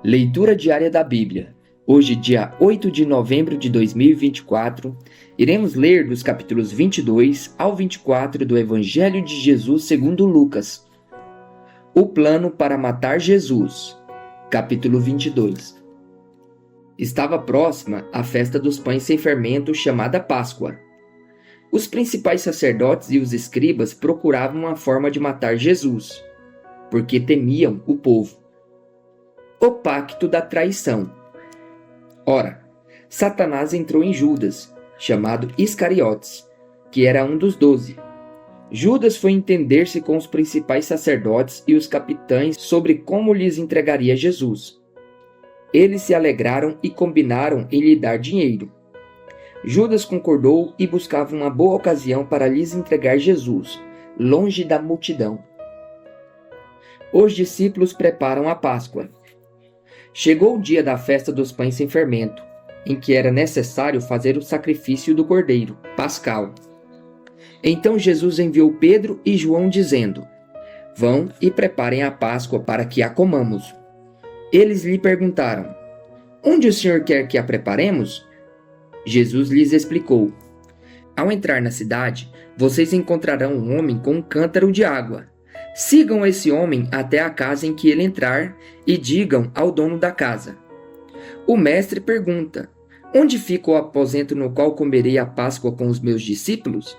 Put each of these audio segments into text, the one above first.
Leitura diária da Bíblia. Hoje, dia 8 de novembro de 2024, iremos ler dos capítulos 22 ao 24 do Evangelho de Jesus segundo Lucas. O plano para matar Jesus. Capítulo 22. Estava próxima a festa dos pães sem fermento, chamada Páscoa. Os principais sacerdotes e os escribas procuravam uma forma de matar Jesus, porque temiam o povo. O pacto da traição. Ora, Satanás entrou em Judas, chamado Iscariotes, que era um dos 12. Judas foi entender-se com os principais sacerdotes e os capitães sobre como lhes entregaria Jesus. Eles se alegraram e combinaram em lhe dar dinheiro. Judas concordou e buscava uma boa ocasião para lhes entregar Jesus, longe da multidão. Os discípulos preparam a Páscoa. Chegou o dia da festa dos pães sem fermento, em que era necessário fazer o sacrifício do cordeiro pascal. Então Jesus enviou Pedro e João dizendo: Vão e preparem a Páscoa para que a comamos. Eles lhe perguntaram: Onde o Senhor quer que a preparemos? Jesus lhes explicou: Ao entrar na cidade, vocês encontrarão um homem com um cântaro de água. Sigam esse homem até a casa em que ele entrar e digam ao dono da casa: O mestre pergunta: Onde fica o aposento no qual comerei a Páscoa com os meus discípulos?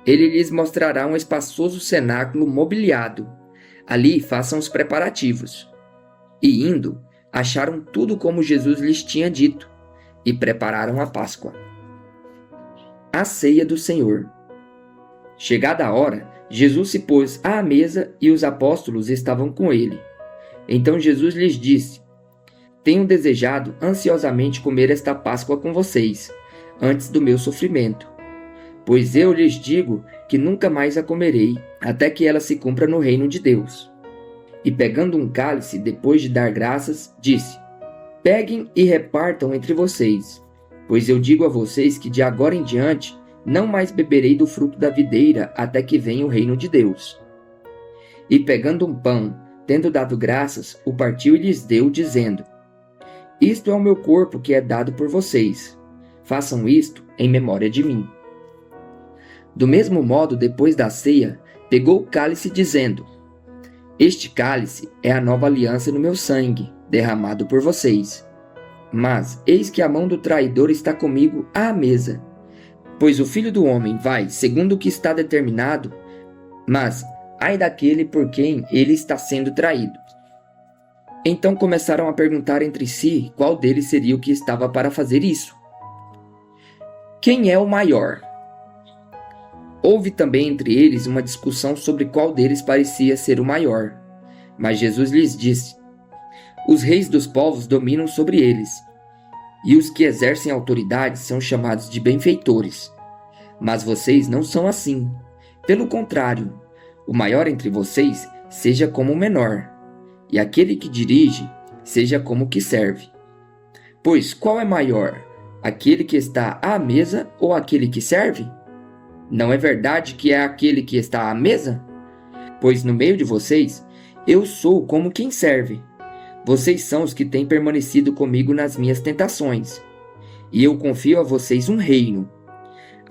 Ele lhes mostrará um espaçoso cenáculo mobiliado. Ali façam os preparativos. E indo, acharam tudo como Jesus lhes tinha dito e prepararam a Páscoa. A ceia do Senhor. Chegada a hora, Jesus se pôs à mesa e os apóstolos estavam com ele. Então Jesus lhes disse: Tenho desejado ansiosamente comer esta Páscoa com vocês, antes do meu sofrimento. Pois eu lhes digo que nunca mais a comerei, até que ela se cumpra no reino de Deus. E pegando um cálice, depois de dar graças, disse: Peguem e repartam entre vocês, pois eu digo a vocês que de agora em diante não mais beberei do fruto da videira até que venha o reino de Deus. E pegando um pão, tendo dado graças, o partiu e lhes deu, dizendo: Isto é o meu corpo que é dado por vocês. Façam isto em memória de mim. Do mesmo modo, depois da ceia, pegou o cálice, dizendo: Este cálice é a nova aliança no meu sangue, derramado por vocês. Mas eis que a mão do traidor está comigo à mesa. Pois o Filho do Homem vai segundo o que está determinado, mas ai daquele por quem ele está sendo traído. Então começaram a perguntar entre si qual deles seria o que estava para fazer isso. Quem é o maior? Houve também entre eles uma discussão sobre qual deles parecia ser o maior. Mas Jesus lhes disse: Os reis dos povos dominam sobre eles, e os que exercem autoridade são chamados de benfeitores. Mas vocês não são assim. Pelo contrário, o maior entre vocês seja como o menor, e aquele que dirige seja como o que serve. Pois qual é maior, aquele que está à mesa ou aquele que serve? Não é verdade que é aquele que está à mesa? Pois no meio de vocês, eu sou como quem serve. Vocês são os que têm permanecido comigo nas minhas tentações, e eu confio a vocês um reino,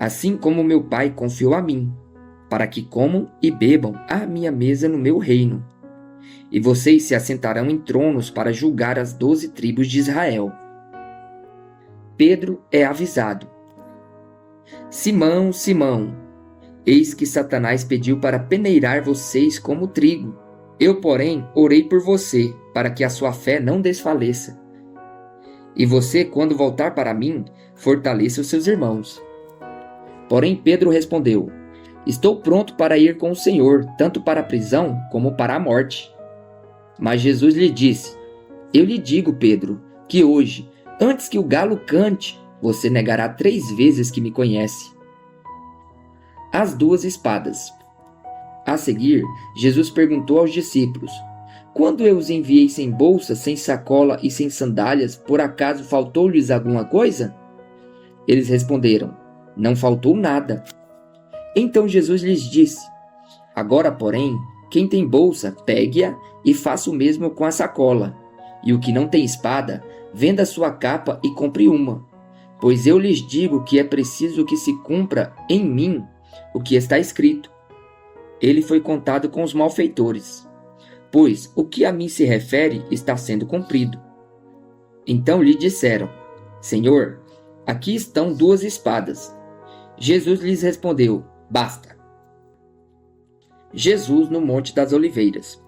assim como meu Pai confiou a mim, para que comam e bebam à minha mesa no meu reino. E vocês se assentarão em tronos para julgar as 12 tribos de Israel. Pedro é avisado. Simão, Simão, eis que Satanás pediu para peneirar vocês como trigo. Eu, porém, orei por você, para que a sua fé não desfaleça. E você, quando voltar para mim, fortaleça os seus irmãos. Porém Pedro respondeu: Estou pronto para ir com o Senhor, tanto para a prisão como para a morte. Mas Jesus lhe disse: Eu lhe digo, Pedro, que hoje, antes que o galo cante, você negará 3 vezes que me conhece. As 2 espadas. A seguir, Jesus perguntou aos discípulos: Quando eu os enviei sem bolsa, sem sacola e sem sandálias, por acaso faltou-lhes alguma coisa? Eles responderam: Não faltou nada. Então Jesus lhes disse: Agora, porém, quem tem bolsa, pegue-a e faça o mesmo com a sacola. E o que não tem espada, venda sua capa e compre uma. Pois eu lhes digo que é preciso que se cumpra em mim o que está escrito. Ele foi contado com os malfeitores, pois o que a mim se refere está sendo cumprido. Então lhe disseram: Senhor, aqui estão 2 espadas. Jesus lhes respondeu: Basta. Jesus no Monte das Oliveiras.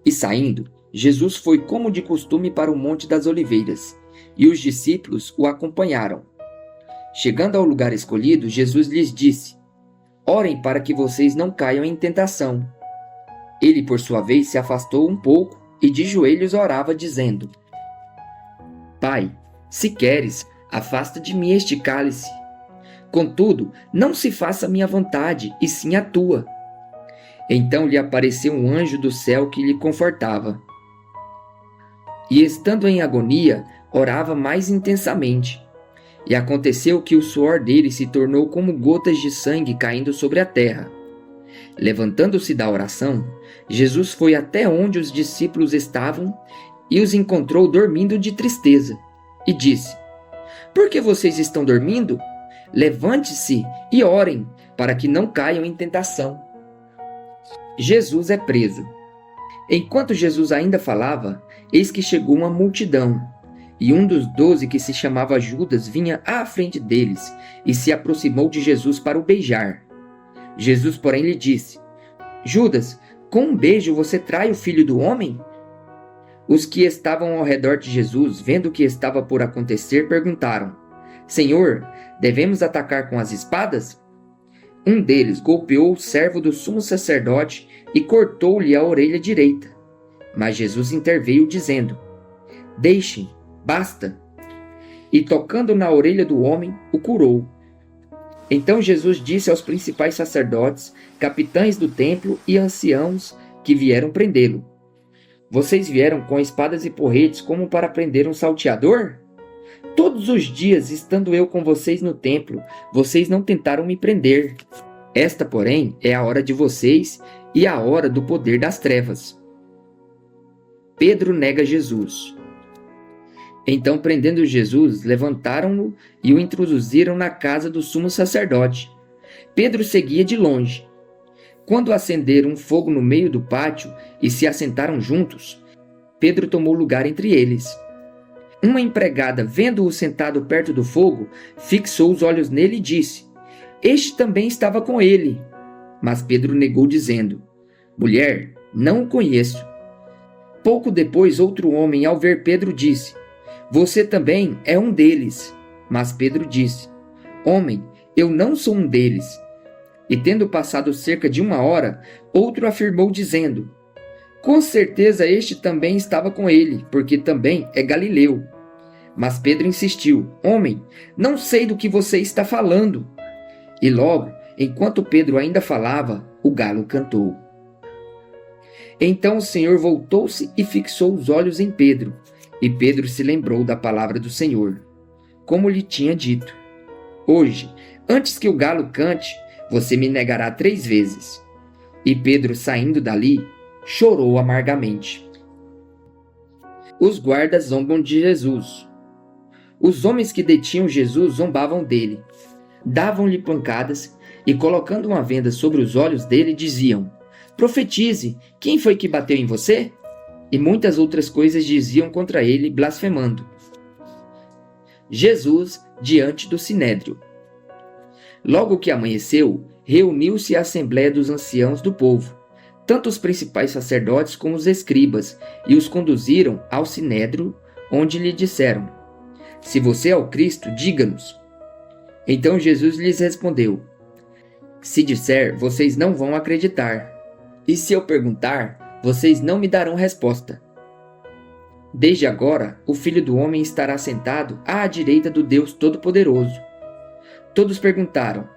E saindo, Jesus foi como de costume para o Monte das Oliveiras, e os discípulos o acompanharam. Chegando ao lugar escolhido, Jesus lhes disse: Orem para que vocês não caiam em tentação. Ele, por sua vez, se afastou um pouco e de joelhos orava, dizendo: Pai, se queres, afasta de mim este cálice. Contudo, não se faça a minha vontade, e sim a tua. Então lhe apareceu um anjo do céu que lhe confortava. E estando em agonia, orava mais intensamente. E aconteceu que o suor dele se tornou como gotas de sangue caindo sobre a terra. Levantando-se da oração, Jesus foi até onde os discípulos estavam e os encontrou dormindo de tristeza. E disse: Por que vocês estão dormindo? Levante-se e orem, para que não caiam em tentação. Jesus é preso. Enquanto Jesus ainda falava, eis que chegou uma multidão, e um dos 12, que se chamava Judas, vinha à frente deles e se aproximou de Jesus para o beijar. Jesus, porém, lhe disse: Judas, com um beijo você trai o Filho do Homem? Os que estavam ao redor de Jesus, vendo o que estava por acontecer, perguntaram: Senhor, devemos atacar com as espadas? Um deles golpeou o servo do sumo sacerdote e cortou-lhe a orelha direita. Mas Jesus interveio, dizendo: Deixem, basta. E tocando na orelha do homem, o curou. Então Jesus disse aos principais sacerdotes, capitães do templo e anciãos que vieram prendê-lo: Vocês vieram com espadas e porretes como para prender um salteador? Todos os dias, estando eu com vocês no templo, vocês não tentaram me prender. Esta, porém, é a hora de vocês e a hora do poder das trevas. Pedro nega Jesus. Então, prendendo Jesus, levantaram-no e o introduziram na casa do sumo sacerdote. Pedro seguia de longe. Quando acenderam um fogo no meio do pátio e se assentaram juntos, Pedro tomou lugar entre eles. Uma empregada, vendo-o sentado perto do fogo, fixou os olhos nele e disse: Este também estava com ele. Mas Pedro negou, dizendo: Mulher, não o conheço. Pouco depois, outro homem, ao ver Pedro, disse: Você também é um deles. Mas Pedro disse: Homem, eu não sou um deles. E tendo passado cerca de 1 hora, outro afirmou, dizendo: Com certeza este também estava com ele, porque também é galileu. Mas Pedro insistiu: Homem, não sei do que você está falando. E logo, enquanto Pedro ainda falava, o galo cantou. Então o Senhor voltou-se e fixou os olhos em Pedro. E Pedro se lembrou da palavra do Senhor, como lhe tinha dito: Hoje, antes que o galo cante, você me negará 3 vezes. E Pedro, saindo dali, chorou amargamente. Os guardas zombam de Jesus. Os homens que detinham Jesus zombavam dele. Davam-lhe pancadas e, colocando uma venda sobre os olhos dele, diziam: Profetize, quem foi que bateu em você? E muitas outras coisas diziam contra ele, blasfemando. Jesus diante do sinédrio. Logo que amanheceu, reuniu-se a assembléia dos anciãos do povo, tanto os principais sacerdotes como os escribas, e os conduziram ao sinédrio, onde lhe disseram: Se você é o Cristo, diga-nos. Então Jesus lhes respondeu: Se disser, vocês não vão acreditar. E se eu perguntar, vocês não me darão resposta. Desde agora, o Filho do Homem estará sentado à direita do Deus Todo-Poderoso. Todos perguntaram: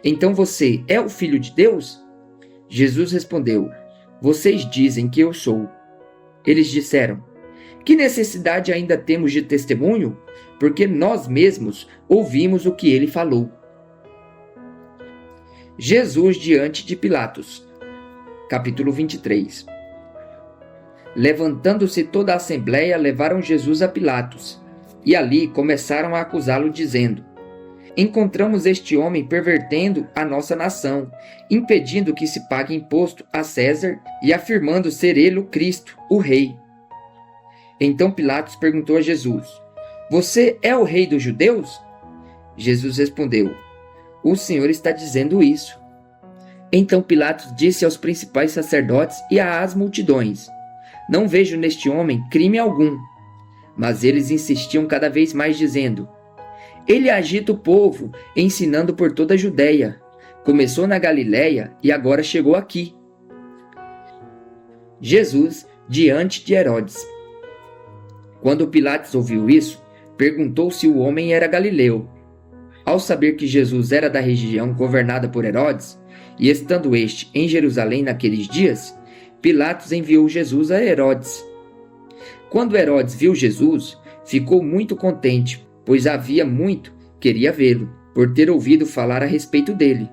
Então você é o Filho de Deus? Jesus respondeu: Vocês dizem que eu sou. Eles disseram: Que necessidade ainda temos de testemunho? Porque nós mesmos ouvimos o que ele falou. Jesus diante de Pilatos. Capítulo 23. Levantando-se toda a assembleia, levaram Jesus a Pilatos, e ali começaram a acusá-lo, dizendo: Encontramos este homem pervertendo a nossa nação, impedindo que se pague imposto a César e afirmando ser ele o Cristo, o Rei. Então Pilatos perguntou a Jesus: Você é o Rei dos judeus? Jesus respondeu: O Senhor está dizendo isso. Então Pilatos disse aos principais sacerdotes e às multidões: Não vejo neste homem crime algum. Mas eles insistiam cada vez mais, dizendo: Ele agita o povo, ensinando por toda a Judéia. Começou na Galiléia e agora chegou aqui. Jesus diante de Herodes. Quando Pilatos ouviu isso, perguntou se o homem era galileu. Ao saber que Jesus era da região governada por Herodes, e estando este em Jerusalém naqueles dias, Pilatos enviou Jesus a Herodes. Quando Herodes viu Jesus, ficou muito contente, pois havia muito queria vê-lo, por ter ouvido falar a respeito dele.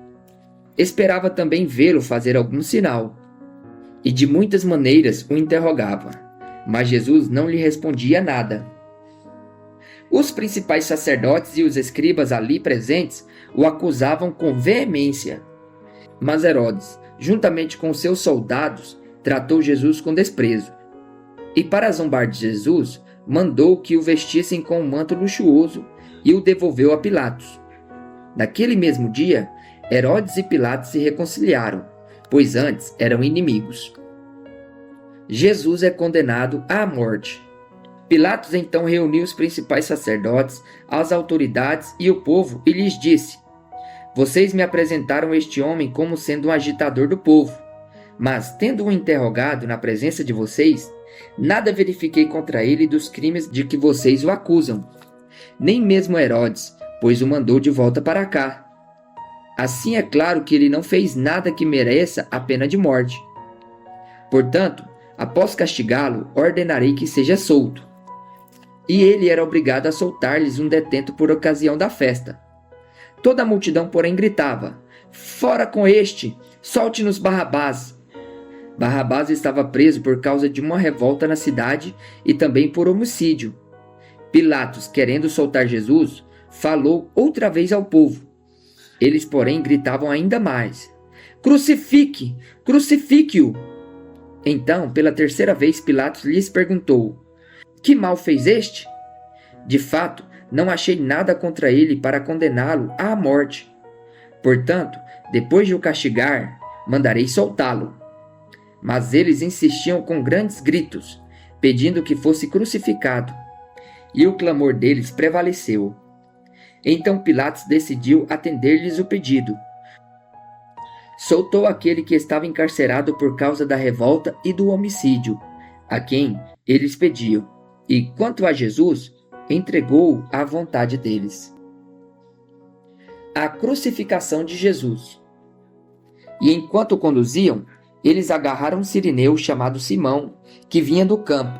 Esperava também vê-lo fazer algum sinal, e de muitas maneiras o interrogava, mas Jesus não lhe respondia nada. Os principais sacerdotes e os escribas ali presentes o acusavam com veemência. Mas Herodes, juntamente com seus soldados, tratou Jesus com desprezo. E para zombar de Jesus, mandou que o vestissem com um manto luxuoso e o devolveu a Pilatos. Naquele mesmo dia, Herodes e Pilatos se reconciliaram, pois antes eram inimigos. Jesus é condenado à morte. Pilatos então reuniu os principais sacerdotes, as autoridades e o povo e lhes disse: Vocês me apresentaram este homem como sendo um agitador do povo, mas, tendo-o interrogado na presença de vocês, nada verifiquei contra ele dos crimes de que vocês o acusam. Nem mesmo Herodes, pois o mandou de volta para cá. Assim é claro que ele não fez nada que mereça a pena de morte. Portanto, após castigá-lo, ordenarei que seja solto. E ele era obrigado a soltar-lhes um detento por ocasião da festa. Toda a multidão, porém, gritava: Fora com este! Solte-nos Barrabás! Barrabás estava preso por causa de uma revolta na cidade e também por homicídio. Pilatos, querendo soltar Jesus, falou outra vez ao povo. Eles, porém, gritavam ainda mais: Crucifique! Crucifique-o! Então, pela terceira vez, Pilatos lhes perguntou: Que mal fez este? De fato, não achei nada contra ele para condená-lo à morte. Portanto, depois de o castigar, mandarei soltá-lo. Mas eles insistiam com grandes gritos, pedindo que fosse crucificado. E o clamor deles prevaleceu. Então Pilatos decidiu atender-lhes o pedido. Soltou aquele que estava encarcerado por causa da revolta e do homicídio, a quem eles pediam, e quanto a Jesus, entregou-o à vontade deles. A crucificação de Jesus. E enquanto o conduziam, eles agarraram um sirineu chamado Simão, que vinha do campo,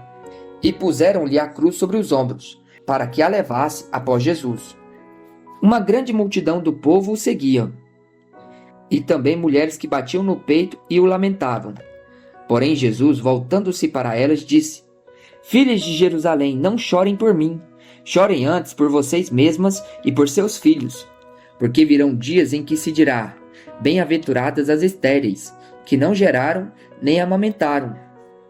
e puseram-lhe a cruz sobre os ombros, para que a levasse após Jesus. Uma grande multidão do povo o seguia, e também mulheres que batiam no peito e o lamentavam. Porém Jesus, voltando-se para elas, disse: Filhas de Jerusalém, não chorem por mim, chorem antes por vocês mesmas e por seus filhos, porque virão dias em que se dirá: Bem-aventuradas as estéreis, que não geraram nem amamentaram.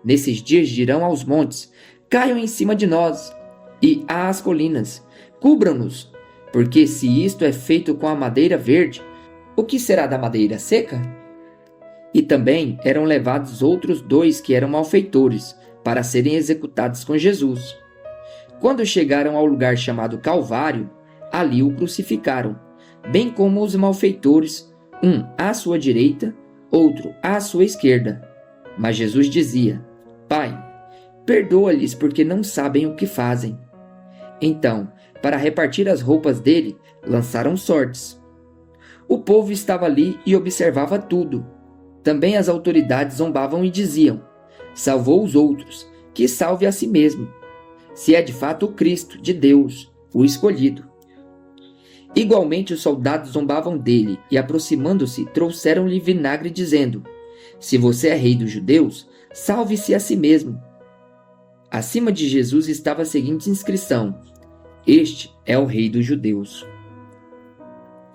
Nesses dias dirão aos montes: Caiam em cima de nós, e às colinas: Cubram-nos, porque se isto é feito com a madeira verde, o que será da madeira seca? E também eram levados outros 2 que eram malfeitores, para serem executados com Jesus. Quando chegaram ao lugar chamado Calvário, ali o crucificaram, bem como os malfeitores, um à sua direita, outro à sua esquerda. Mas Jesus dizia: Pai, perdoa-lhes porque não sabem o que fazem. Então, para repartir as roupas dele, lançaram sortes. O povo estava ali e observava tudo. Também as autoridades zombavam e diziam: Salvou os outros, que salve a si mesmo, se é de fato o Cristo de Deus, o escolhido. Igualmente os soldados zombavam dele e, aproximando-se, trouxeram-lhe vinagre, dizendo: Se você é rei dos judeus, salve-se a si mesmo. Acima de Jesus estava a seguinte inscrição: Este é o Rei dos Judeus.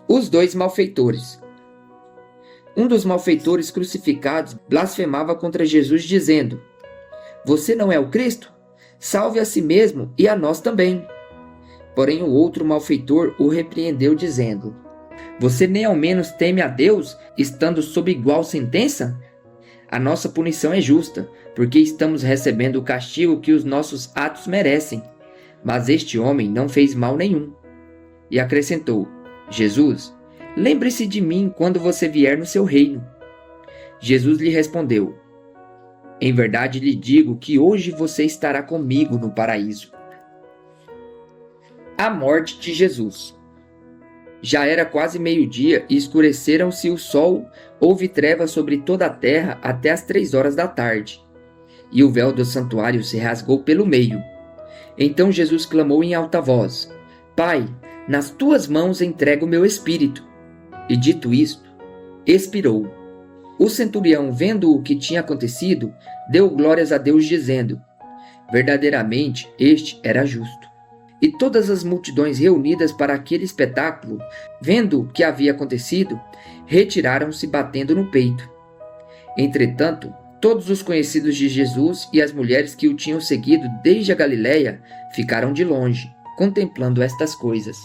Os dois malfeitores. Um dos malfeitores crucificados blasfemava contra Jesus, dizendo: Você não é o Cristo? Salve a si mesmo e a nós também. Porém o outro malfeitor o repreendeu, dizendo: Você nem ao menos teme a Deus, estando sob igual sentença? A nossa punição é justa, porque estamos recebendo o castigo que os nossos atos merecem. Mas este homem não fez mal nenhum. E acrescentou: Jesus, lembre-se de mim quando você vier no seu reino. Jesus lhe respondeu: Em verdade lhe digo que hoje você estará comigo no paraíso. A morte de Jesus. Já era quase meio-dia e escureceram-se o sol, houve trevas sobre toda a terra até as 3 horas da tarde. E o véu do santuário se rasgou pelo meio. Então Jesus clamou em alta voz: Pai, nas tuas mãos entrego o meu espírito. E dito isto, expirou. O centurião, vendo o que tinha acontecido, deu glórias a Deus, dizendo: Verdadeiramente este era justo. E todas as multidões reunidas para aquele espetáculo, vendo o que havia acontecido, retiraram-se batendo no peito. Entretanto, todos os conhecidos de Jesus e as mulheres que o tinham seguido desde a Galiléia ficaram de longe, contemplando estas coisas.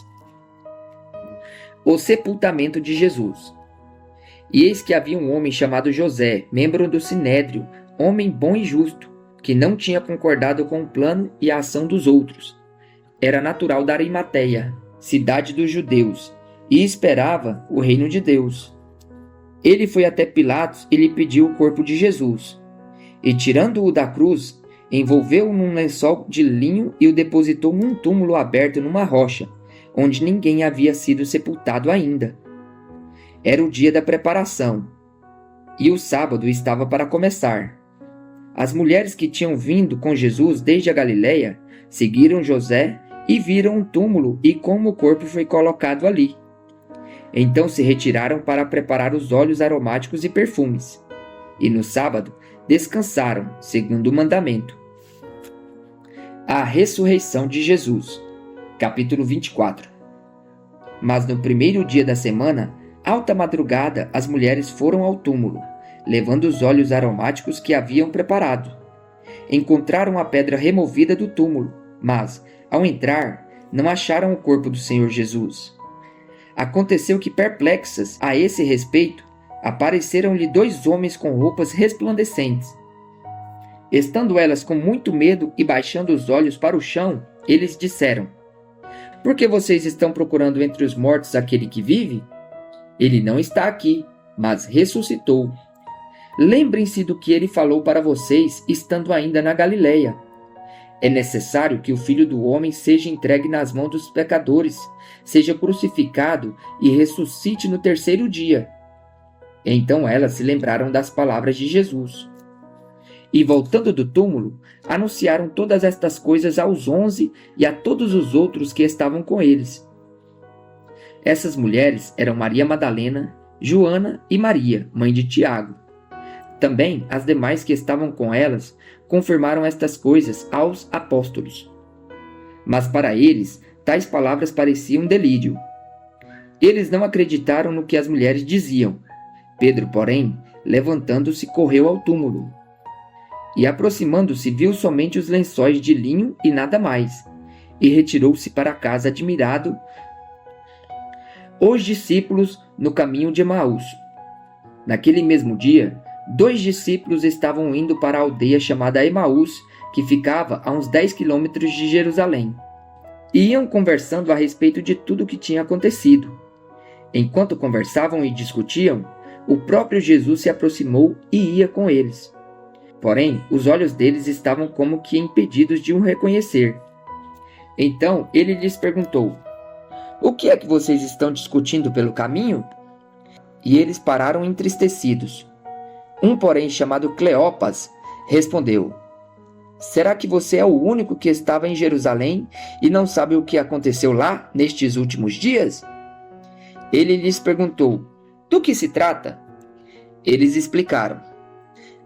O sepultamento de Jesus. E eis que havia um homem chamado José, membro do Sinédrio, homem bom e justo, que não tinha concordado com o plano e a ação dos outros. Era natural da Arimateia, cidade dos judeus, e esperava o reino de Deus. Ele foi até Pilatos e lhe pediu o corpo de Jesus. E tirando-o da cruz, envolveu-o num lençol de linho e o depositou num túmulo aberto numa rocha, onde ninguém havia sido sepultado ainda. Era o dia da preparação, e o sábado estava para começar. As mulheres que tinham vindo com Jesus desde a Galiléia seguiram José e viram o túmulo e como o corpo foi colocado ali. Então se retiraram para preparar os óleos aromáticos e perfumes. E no sábado descansaram, segundo o mandamento. A ressurreição de Jesus. Capítulo 24. Mas no primeiro dia da semana, alta madrugada, as mulheres foram ao túmulo, levando os óleos aromáticos que haviam preparado. Encontraram a pedra removida do túmulo, mas, ao entrar, não acharam o corpo do Senhor Jesus. Aconteceu que, perplexas a esse respeito, apareceram-lhe 2 homens com roupas resplandecentes. Estando elas com muito medo e baixando os olhos para o chão, eles disseram: Por que vocês estão procurando entre os mortos aquele que vive? Ele não está aqui, mas ressuscitou. Lembrem-se do que ele falou para vocês, estando ainda na Galiléia. É necessário que o Filho do Homem seja entregue nas mãos dos pecadores, seja crucificado e ressuscite no 3º dia. Então elas se lembraram das palavras de Jesus. E voltando do túmulo, anunciaram todas estas coisas aos 11 e a todos os outros que estavam com eles. Essas mulheres eram Maria Madalena, Joana e Maria, mãe de Tiago. Também as demais que estavam com elas confirmaram estas coisas aos apóstolos. Mas para eles, tais palavras pareciam delírio. Eles não acreditaram no que as mulheres diziam. Pedro, porém, levantando-se, correu ao túmulo. E aproximando-se, viu somente os lençóis de linho e nada mais. E retirou-se para casa admirado. Os discípulos no caminho de Emaús. Naquele mesmo dia, 2 discípulos estavam indo para a aldeia chamada Emaús, que ficava a uns 10 quilômetros de Jerusalém. E iam conversando a respeito de tudo o que tinha acontecido. Enquanto conversavam e discutiam, o próprio Jesus se aproximou e ia com eles. Porém, os olhos deles estavam como que impedidos de o reconhecer. Então ele lhes perguntou: O que é que vocês estão discutindo pelo caminho? E eles pararam entristecidos. Um, porém, chamado Cleopas, respondeu: Será que você é o único que estava em Jerusalém e não sabe o que aconteceu lá nestes últimos dias? Ele lhes perguntou: Do que se trata? Eles explicaram: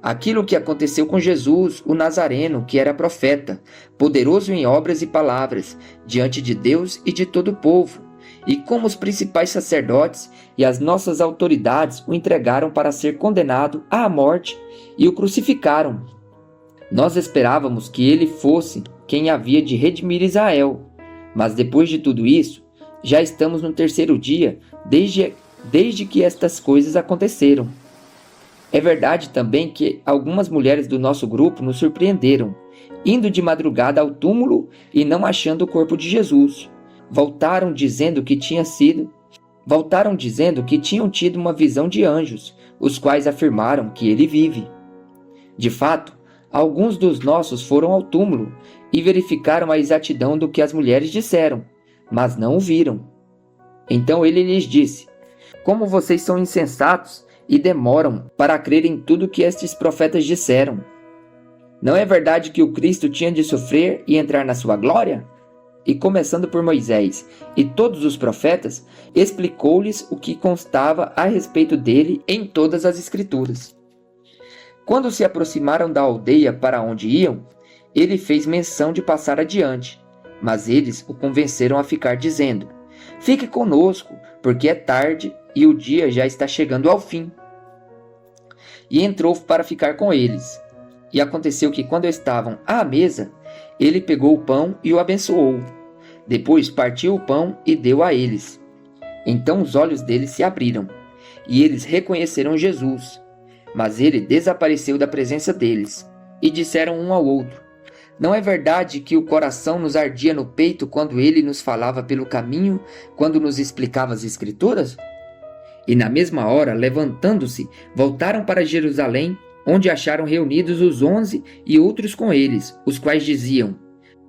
aquilo que aconteceu com Jesus, o Nazareno, que era profeta, poderoso em obras e palavras, diante de Deus e de todo o povo, e como os principais sacerdotes e as nossas autoridades o entregaram para ser condenado à morte e o crucificaram. Nós esperávamos que ele fosse quem havia de redimir Israel, mas depois de tudo isso, já estamos no terceiro dia desde que estas coisas aconteceram. É verdade também que algumas mulheres do nosso grupo nos surpreenderam, indo de madrugada ao túmulo e não achando o corpo de Jesus. Voltaram dizendo que tinham tido uma visão de anjos, os quais afirmaram que ele vive. De fato, alguns dos nossos foram ao túmulo e verificaram a exatidão do que as mulheres disseram, mas não o viram. Então ele lhes disse: como vocês são insensatos e demoram para crer em tudo que estes profetas disseram. Não é verdade que o Cristo tinha de sofrer e entrar na sua glória? E começando por Moisés e todos os profetas, explicou-lhes o que constava a respeito dele em todas as Escrituras. Quando se aproximaram da aldeia para onde iam, ele fez menção de passar adiante, mas eles o convenceram a ficar, dizendo: fique conosco, porque é tarde e o dia já está chegando ao fim. E entrou para ficar com eles. E aconteceu que, quando estavam à mesa, ele pegou o pão e o abençoou. Depois partiu o pão e deu a eles. Então os olhos deles se abriram, e eles reconheceram Jesus. Mas ele desapareceu da presença deles. E disseram um ao outro: não é verdade que o coração nos ardia no peito quando ele nos falava pelo caminho, quando nos explicava as Escrituras? E na mesma hora, levantando-se, voltaram para Jerusalém, onde acharam reunidos os 11 e outros com eles, os quais diziam: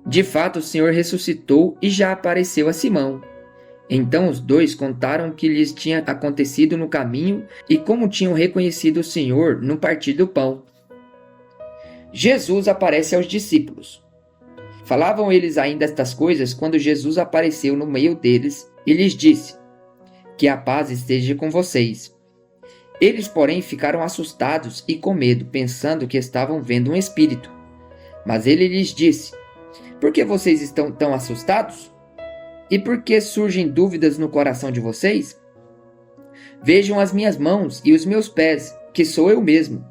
de fato o Senhor ressuscitou e já apareceu a Simão. Então os dois contaram o que lhes tinha acontecido no caminho e como tinham reconhecido o Senhor no partir do pão. Jesus aparece aos discípulos. Falavam eles ainda estas coisas quando Jesus apareceu no meio deles e lhes disse: que a paz esteja com vocês. Eles, porém, ficaram assustados e com medo, pensando que estavam vendo um espírito. Mas ele lhes disse: por que vocês estão tão assustados? E por que surgem dúvidas no coração de vocês? Vejam as minhas mãos e os meus pés, que sou eu mesmo.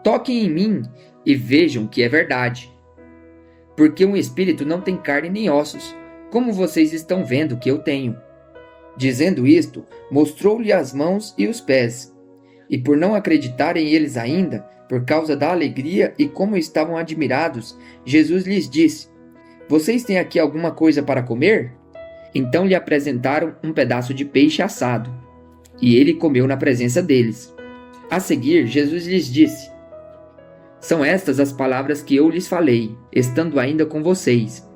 Toquem em mim e vejam que é verdade. Porque um espírito não tem carne nem ossos, como vocês estão vendo que eu tenho. Dizendo isto, mostrou-lhe as mãos e os pés. E por não acreditarem eles ainda, por causa da alegria e como estavam admirados, Jesus lhes disse: vocês têm aqui alguma coisa para comer? Então lhe apresentaram um pedaço de peixe assado, e ele comeu na presença deles. A seguir, Jesus lhes disse: são estas as palavras que eu lhes falei, estando ainda com vocês.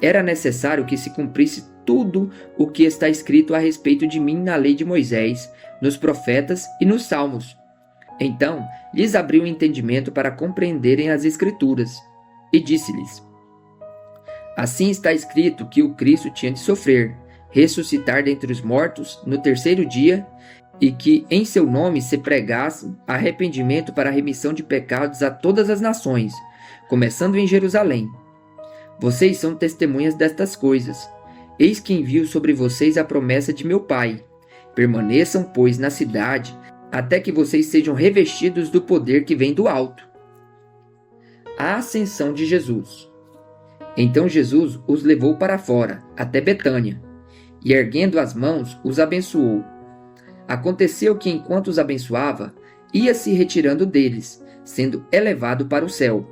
Era necessário que se cumprisse tudo o que está escrito a respeito de mim na lei de Moisés, nos profetas e nos salmos. Então lhes abriu o entendimento para compreenderem as Escrituras, e disse-lhes: assim está escrito que o Cristo tinha de sofrer, ressuscitar dentre os mortos no terceiro dia, e que em seu nome se pregasse arrependimento para a remissão de pecados a todas as nações, começando em Jerusalém. Vocês são testemunhas destas coisas. Eis que envio sobre vocês a promessa de meu Pai. Permaneçam, pois, na cidade, até que vocês sejam revestidos do poder que vem do alto. A ascensão de Jesus. Então Jesus os levou para fora, até Betânia, e erguendo as mãos, os abençoou. Aconteceu que, enquanto os abençoava, ia se retirando deles, sendo elevado para o céu.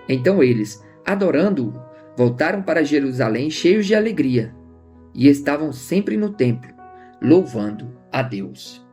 Então eles, adorando-o, voltaram para Jerusalém cheios de alegria, e estavam sempre no templo, louvando a Deus.